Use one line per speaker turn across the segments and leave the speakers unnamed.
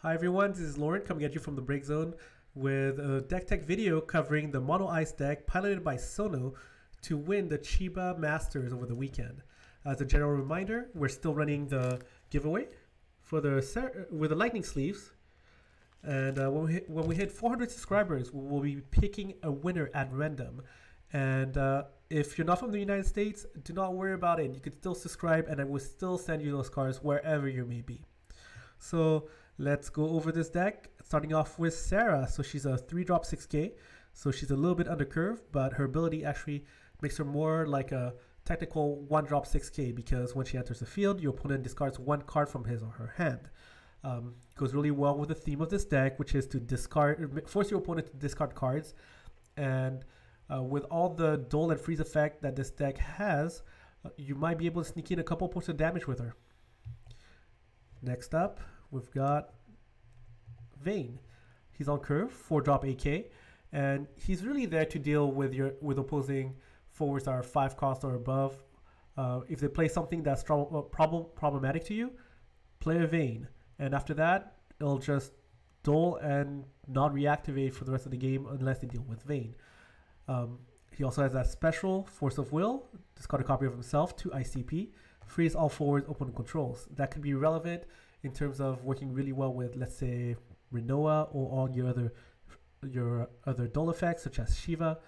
Hi everyone, this is Lauren coming at you from the Break Zone with a deck tech video covering the Mono Ice deck piloted by Sono to win the Chiba Masters over the weekend. As a general reminder, we're still running the giveaway for with the lightning sleeves, and when we hit 400 subscribers, we will be picking a winner at random. And if you're not from the United States, do not worry about it. You can still subscribe, and I will still send you those cards wherever you may be. So let's go over this deck, starting off with Sarah. So she's a 3-drop 6k, so she's a little bit under curve, but her ability actually makes her more like a technical 1-drop 6k, because when she enters the field, your opponent discards 1 card from his or her hand. Goes really well with the theme of this deck, which is to force your opponent to discard cards. And with all the dull and freeze effect that this deck has, you might be able to sneak in a couple points of damage with her. Next up, we've got Vane. He's on curve, 4-drop 8k, and he's really there to deal with opposing forwards that are 5 cost or above. If they play something that's problematic to you, play a Vane, and after that, it'll just dull and not reactivate for the rest of the game unless they deal with Vane. He also has that special Force of Will, discard a copy of himself to ICP, freeze all forwards opponent controls. That could be relevant in terms of working really well with, let's say, Rinoa or all your other dull effects such as Shiva,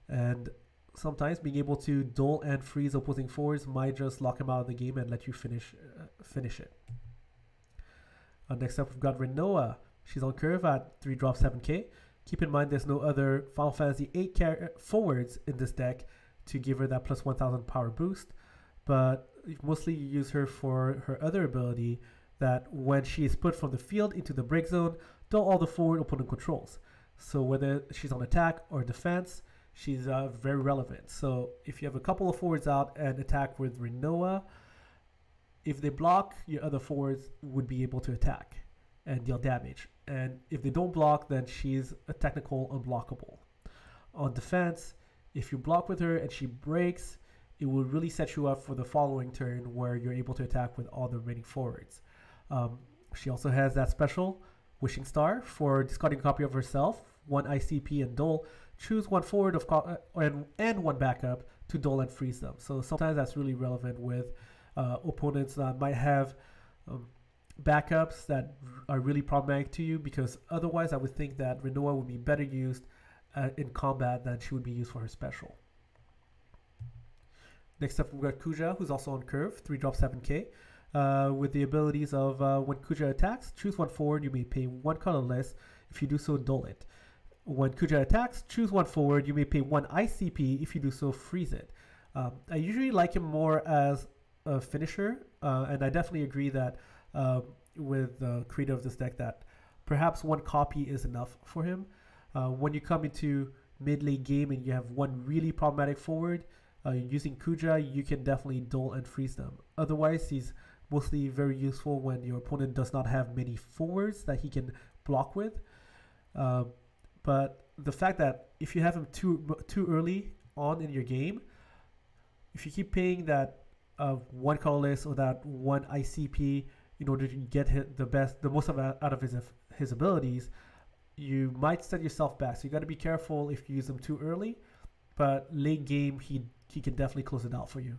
and sometimes being able to dull and freeze opposing forwards might just lock him out of the game and let you finish it. Next up, we've got Rinoa. She's on curve at 3-drop 7k. Keep in mind there's no other Final Fantasy 8 forwards in this deck to give her that plus 1000 power boost, but mostly you use her for her other ability that when she is put from the field into the break zone, dull all the forward opponent controls. So whether she's on attack or defense, she's very relevant. So if you have a couple of forwards out and attack with Rinoa, if they block, your other forwards would be able to attack and deal damage. And if they don't block, then she's a technical unblockable. On defense, if you block with her and she breaks, it will really set you up for the following turn where you're able to attack with all the remaining forwards. She also has that special Wishing Star for discarding a copy of herself, 1 ICP and dull. Choose 1 forward and 1 backup to dull and freeze them. So sometimes that's really relevant with opponents that might have backups that are really problematic to you, because otherwise I would think that Rinoa would be better used in combat than she would be used for her special. Next up, we've got Kudrya, who's also on curve, 3-drop 7k. With the abilities of when Kudrya attacks, choose 1 forward, you may pay 1 colorless. If you do so, dull it. When Kudrya attacks, choose 1 forward, you may pay 1 ICP. If you do so, freeze it. I usually like him more as a finisher, and I definitely agree that with the creator of this deck that perhaps 1 copy is enough for him. When you come into mid-late game and you have 1 really problematic forward, using Kudrya, you can definitely dull and freeze them. Otherwise, he's mostly very useful when your opponent does not have many forwards that he can block with. But the fact that if you have him too early on in your game, if you keep paying that 1 colorless or that 1 ICP in order to get the most out of his abilities, you might set yourself back. So you got to be careful if you use him too early. But late game, he can definitely close it out for you.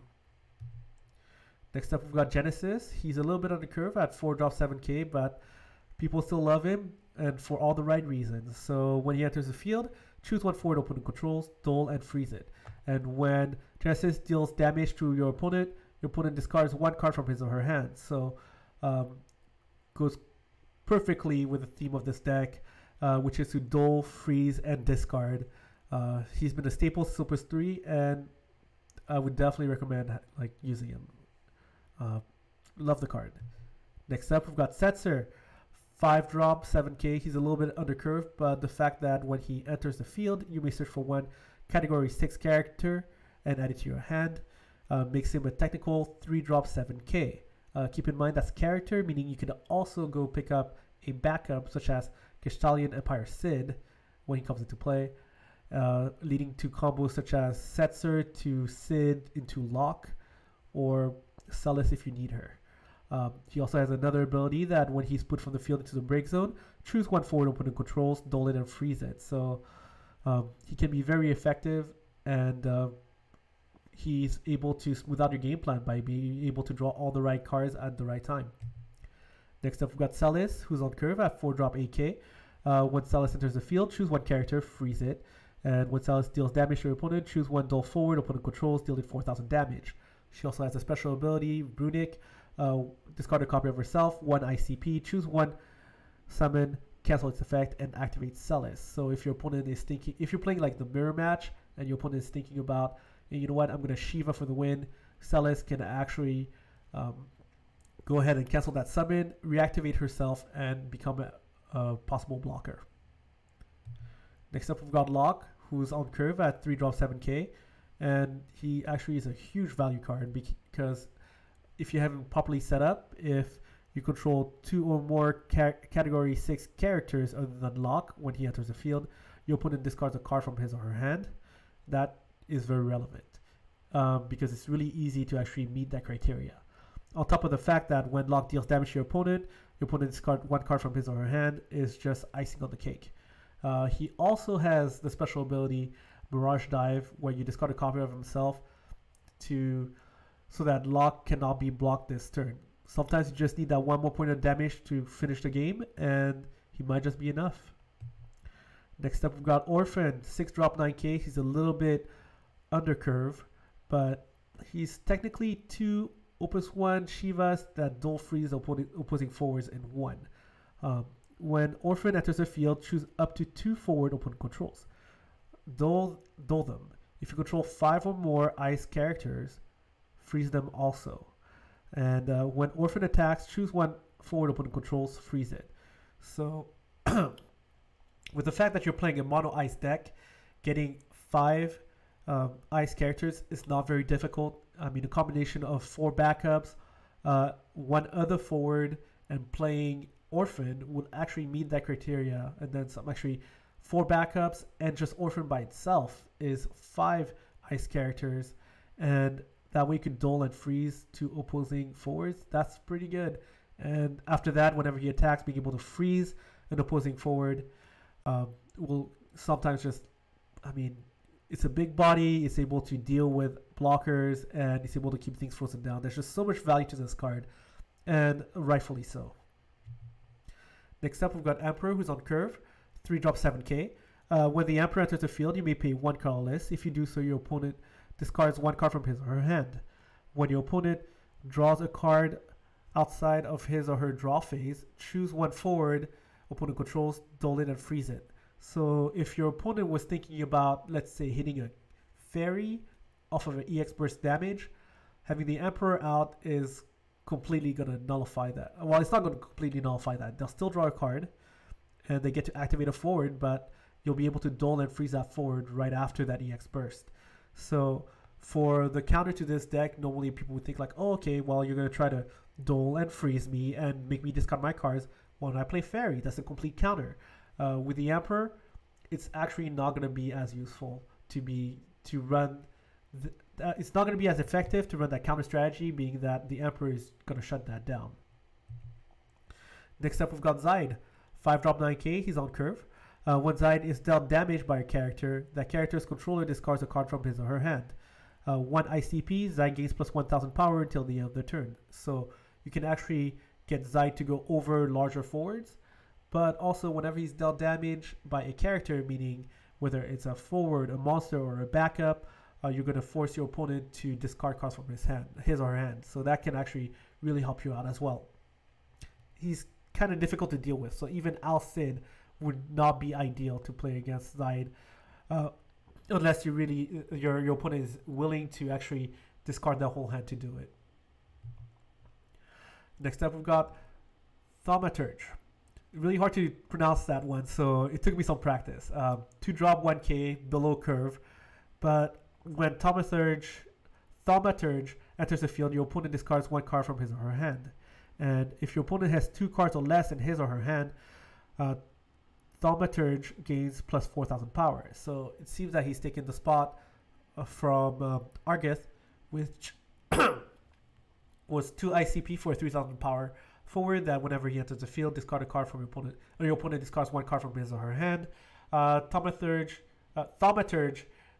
Next up, we've got Genesis. He's a little bit on the curve at 4-drop 7k, but people still love him, and for all the right reasons. So when he enters the field, choose 1 forward opponent controls, dull and freeze it. And when Genesis deals damage to your opponent discards 1 card from his or her hand. So goes perfectly with the theme of this deck, which is to dull, freeze, and discard. He's been a staple since Opus 3, and I would definitely recommend using him. Love the card. Next up, we've got Setzer, 5-drop 7k. He's a little bit under curve, but the fact that when he enters the field, you may search for 1 category 6 character and add it to your hand, makes him a technical 3-drop 7k. Keep in mind that's character, meaning you can also go pick up a backup such as Gestalian Empire Sid when he comes into play, leading to combos such as Setzer to Sid into Locke, or Celis if you need her. He also has another ability that when he's put from the field into the break zone, choose one forward opponent controls, dole it, and freeze it. So he can be very effective, and he's able to smooth out your game plan by being able to draw all the right cards at the right time. Next up, we've got Celis, who's on curve at 4-drop AK. When Celis enters the field, choose one character, freeze it. And when Celis deals damage to your opponent, choose one dole forward, opponent controls, deal it 4,000 damage. She also has a special ability, Runic. Discard a copy of herself, one ICP, choose one summon, cancel its effect, and activate Celis. So if your opponent is thinking, if you're playing like the mirror match, and your opponent is thinking about, hey, you know what, I'm going to Shiva for the win, Celis can actually go ahead and cancel that summon, reactivate herself, and become a possible blocker. Next up, we've got Locke, who's on curve at 3-drop 7k, and he actually is a huge value card because if you have him properly set up, if you control 2 or more category 6 characters other than Locke when he enters the field, your opponent discards a card from his or her hand. That is very relevant because it's really easy to actually meet that criteria. On top of the fact that when Locke deals damage to your opponent discards one card from his or her hand is just icing on the cake. He also has the special ability Mirage Dive, where you discard a copy of himself so that Locke cannot be blocked this turn. Sometimes you just need that one more point of damage to finish the game, and he might just be enough. Next up, we've got Orphan, 6-drop 9k. He's a little bit under curve, but he's technically 2 Opus 1 Shivas that dole freeze opposing forwards in 1. When Orphan enters the field, choose up to 2 forward opponent controls. Dole them. If you control 5 or more ice characters, freeze them also. And when Orphan attacks, choose one forward opponent controls, freeze it. So with the fact that you're playing a mono ice deck, getting 5 ice characters is not very difficult. I mean, a combination of 4 backups, 1 other forward, and playing Orphan would actually meet that criteria. And then some, actually 4 backups, and just Orphan by itself is 5 ice characters, and that way you can dole and freeze 2 opposing forwards. That's pretty good. And after that, whenever he attacks, being able to freeze an opposing forward will sometimes just, I mean, it's a big body, it's able to deal with blockers, and it's able to keep things frozen down. There's just so much value to this card, and rightfully so. Next up, we've got Emperor, who's on curve, 3-drop 7k. When the Emperor enters the field, you may pay 1 colorless. If you do so, your opponent discards 1 card from his or her hand. When your opponent draws a card outside of his or her draw phase, choose 1 forward, opponent controls, dole it, and freeze it. So if your opponent was thinking about, let's say, hitting a fairy off of an EX burst damage, having the Emperor out is completely going to nullify that. Well, it's not going to completely nullify that. They'll still draw a card, and they get to activate a forward, but you'll be able to dole and freeze that forward right after that EX burst. So for the counter to this deck, normally people would think like, oh, okay, well, you're going to try to dole and freeze me and make me discard my cards when I play fairy. That's a complete counter. With the Emperor, it's actually not going to be as useful to run. It's not going to be as effective to run that counter strategy, being that the Emperor is going to shut that down. Next up, we've got Zaid, 5-drop 9k. He's on curve. When Zaid is dealt damage by a character, that character's controller discards a card from his or her hand. 1 ICP, Zaid gains plus 1000 power until the end of the turn. So you can actually get Zaid to go over larger forwards, but also whenever he's dealt damage by a character, meaning whether it's a forward, a monster, or a backup, you're going to force your opponent to discard cards from his or her hand. So that can actually really help you out as well. He's kind of difficult to deal with, so even Al Cid would not be ideal to play against Zaid, unless you really your opponent is willing to actually discard the whole hand to do it. Next up, we've got Thaumaturge. Really hard to pronounce that one, so it took me some practice. 2-drop 1k below curve, but when Thaumaturge enters the field, your opponent discards 1 card from his or her hand. And if your opponent has 2 cards or less in his or her hand, Thaumaturge gains plus 4000 power. So it seems that he's taken the spot from Argith, which was 2 ICP for a 3000 power forward that whenever he enters the field, discard a card from your opponent, or your opponent discards 1 card from his or her hand. Thaumaturge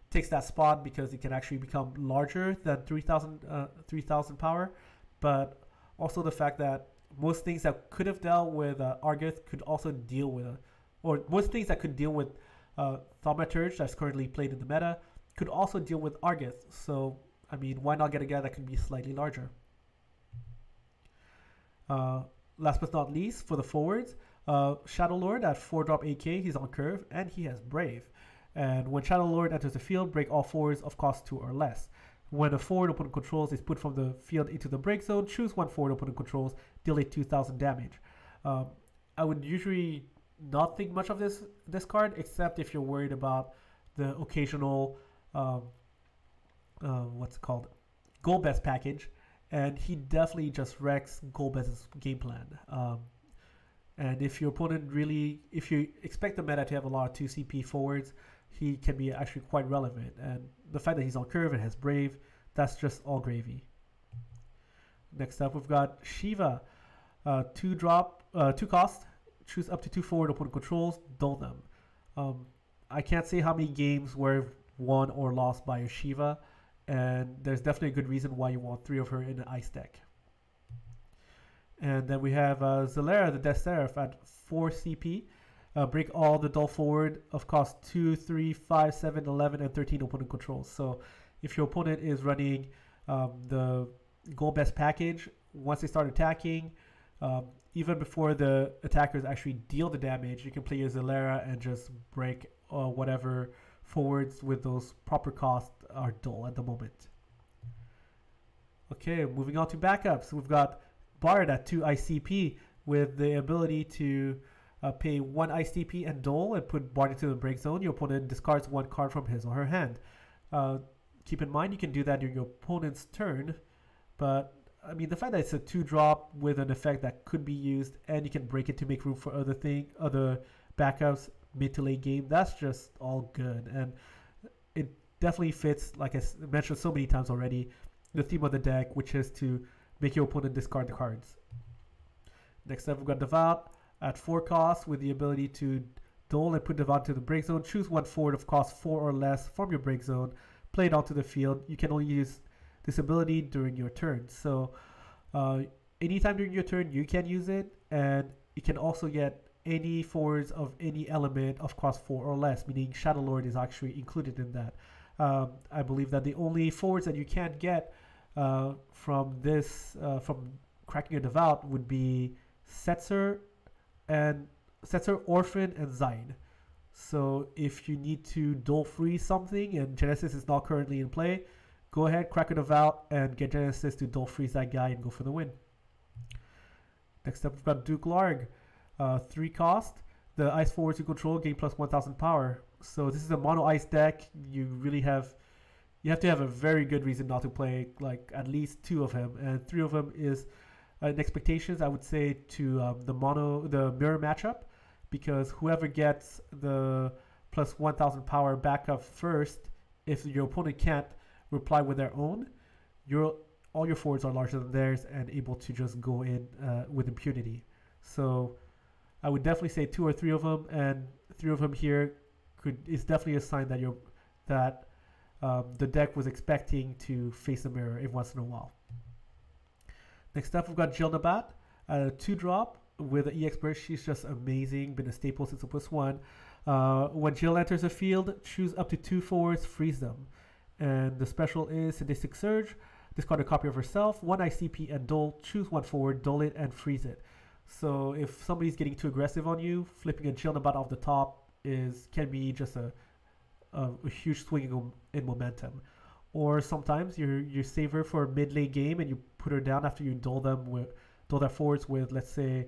takes that spot because it can actually become larger than 3000 power, but also the fact that most things that could have dealt with Argith could also deal with, or most things that could deal with Thaumaturge that's currently played in the meta could also deal with Argith. So, I mean, why not get a guy that can be slightly larger? Last but not least, for the forwards, Shadow Lord at 4-drop AK, he's on curve, and he has Brave. And when Shadow Lord enters the field, break all forwards of cost 2 or less. When a forward opponent controls is put from the field into the break zone, choose 1 forward opponent controls, deal it 2000 damage. I would usually not think much of this card, except if you're worried about the occasional, what's it called, Golbez package. And he definitely just wrecks Golbez's game plan. And if your opponent if you expect the meta to have a lot of 2 CP forwards, he can be actually quite relevant. And the fact that he's on curve and has Brave, that's just all gravy. Next up, we've got Shiva. 2 cost, choose up to 2 forward opponent controls, dull them. I can't say how many games were won or lost by a Shiva, and there's definitely a good reason why you want 3 of her in an ice deck. And then we have Solare, the Death Seraph, at 4 CP. Break all the dull forward of cost 2, 3, 5, 7, 11, and 13 opponent controls. So if your opponent is running the Golbez package, once they start attacking, even before the attackers actually deal the damage, you can play your Solare and just break whatever forwards with those proper costs are dull at the moment. Okay, moving on to backups. We've got Bard at 2 ICP with the ability to pay 1 ICP and dull and put Bard into the break zone. Your opponent discards 1 card from his or her hand. Keep in mind you can do that during your opponent's turn, but I mean the fact that it's a 2-drop with an effect that could be used and you can break it to make room for other backups mid to late game, that's just all good. And it definitely fits, like I mentioned so many times already, the theme of the deck, which is to make your opponent discard the cards. Next up, we've got Devout at 4 cost with the ability to dull and put Devout to the break zone. Choose 1 forward of cost 4 or less from your break zone. Play it onto the field. You can only use this ability during your turn. So anytime during your turn, you can use it. And you can also get any forwards of any element of cost 4 or less, meaning Shadow Lord is actually included in that. I believe that the only forwards that you can't get from cracking a Devout would be Setzer, Orphan, and Zain. So if you need to dull free something and Genesis is not currently in play, go ahead, crack a Devout, and get Genesis to dull freeze that guy and go for the win. Next up, we've got Duke Larg. 3 cost. The ice forwards you control gain plus 1000 power. So this is a mono ice deck. You have to have a very good reason not to play like at least 2 of him, and 3 of them is in expectations, I would say, to the mirror matchup, because whoever gets the plus 1000 power backup first, if your opponent can't reply with their own, all your forwards are larger than theirs and able to just go in with impunity. So I would definitely say 2 or 3 of them, and 3 of them here is definitely a sign that the deck was expecting to face the mirror every once in a while. Next up, we've got Jill Nabat, a 2-drop with an EX burst. She's just amazing, been a staple since +1. When Jill enters the field, choose up to 2 forwards, freeze them. And the special is Sadistic Surge. Discard a copy of herself, 1 ICP and dull, choose 1 forward, dull it, and freeze it. So if somebody's getting too aggressive on you, flipping a Jill Nabat off the top can be just a huge swing in momentum. Or sometimes you save her for a mid-late game and you put her down after you dull their forwards with, let's say,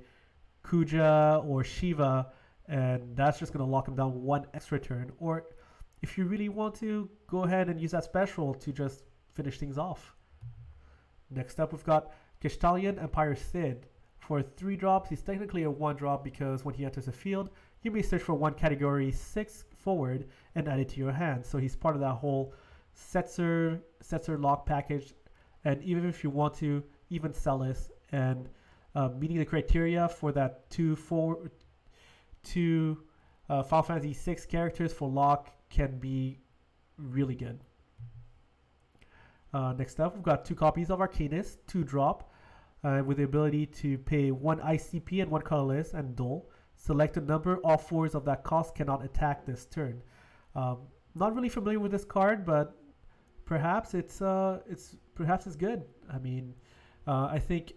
Kudrya or Shiva, and that's just going to lock them down 1 extra turn. Or if you really want to, go ahead and use that special to just finish things off. Next up, we've got Gestalian Empire Sid. For 3 drops, he's technically a 1-drop because when he enters the field, you may search for 1 category 6 forward and add it to your hand. So he's part of that whole Setzer Locke package. And even if you want to, even Celis, and meeting the criteria for that two Final Fantasy VI characters for Locke can be really good. Next up, we've got 2 copies of our Keenest, 2-drop, with the ability to pay 1 ICP and 1 colorless and dull. Select a number, all 4s of that cost cannot attack this turn. Not really familiar with this card, but perhaps it's good. I mean, I think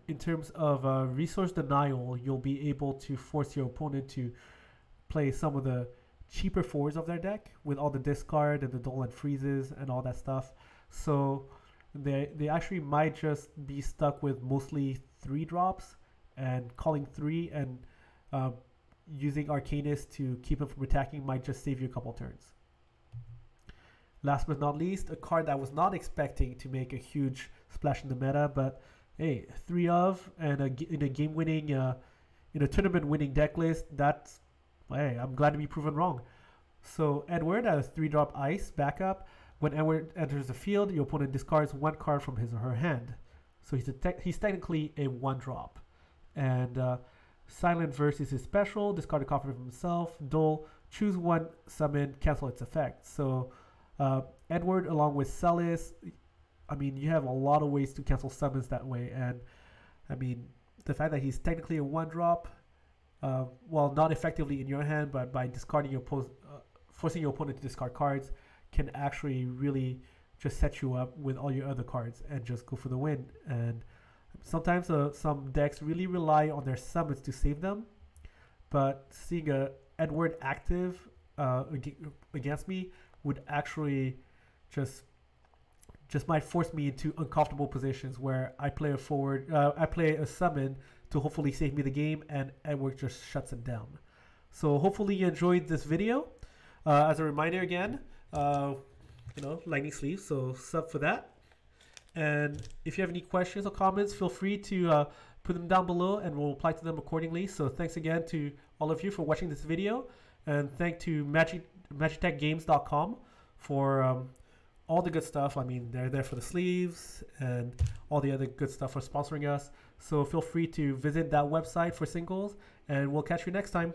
in terms of resource denial, you'll be able to force your opponent to play some of the cheaper 4s of their deck with all the discard and the dull and freezes and all that stuff. So they actually might just be stuck with mostly 3 drops and calling 3 and using Arcanist to keep him from attacking might just save you a couple turns. Last but not least, a card that I was not expecting to make a huge splash in the meta, but hey, 3 of and in a game-winning, in a tournament-winning deck list, that's, hey, I'm glad to be proven wrong. So Edward has 3-drop Ice backup. When Edward enters the field, your opponent discards 1 card from his or her hand. So he's technically a 1-drop. And Silent Verse is his special. Discard a copy from himself. Dull, choose 1 summon, cancel its effect. So Edward along with Celis, I mean, you have a lot of ways to cancel summons that way. And I mean, the fact that he's technically a 1-drop, well, not effectively in your hand, but by discarding your forcing your opponent to discard cards, can actually really just set you up with all your other cards and just go for the win. And sometimes some decks really rely on their summons to save them, but seeing a Edward active against me would actually just might force me into uncomfortable positions where I play I play a summon to hopefully save me the game, and Edward just shuts it down. So hopefully you enjoyed this video. As a reminder again, lightning sleeves, so sub for that. And if you have any questions or comments, feel free to put them down below and we'll reply to them accordingly. So thanks again to all of you for watching this video, and thank to magictechgames.com for all the good stuff. I mean, they're there for the sleeves and all the other good stuff for sponsoring us. So feel free to visit that website for singles, and we'll catch you next time.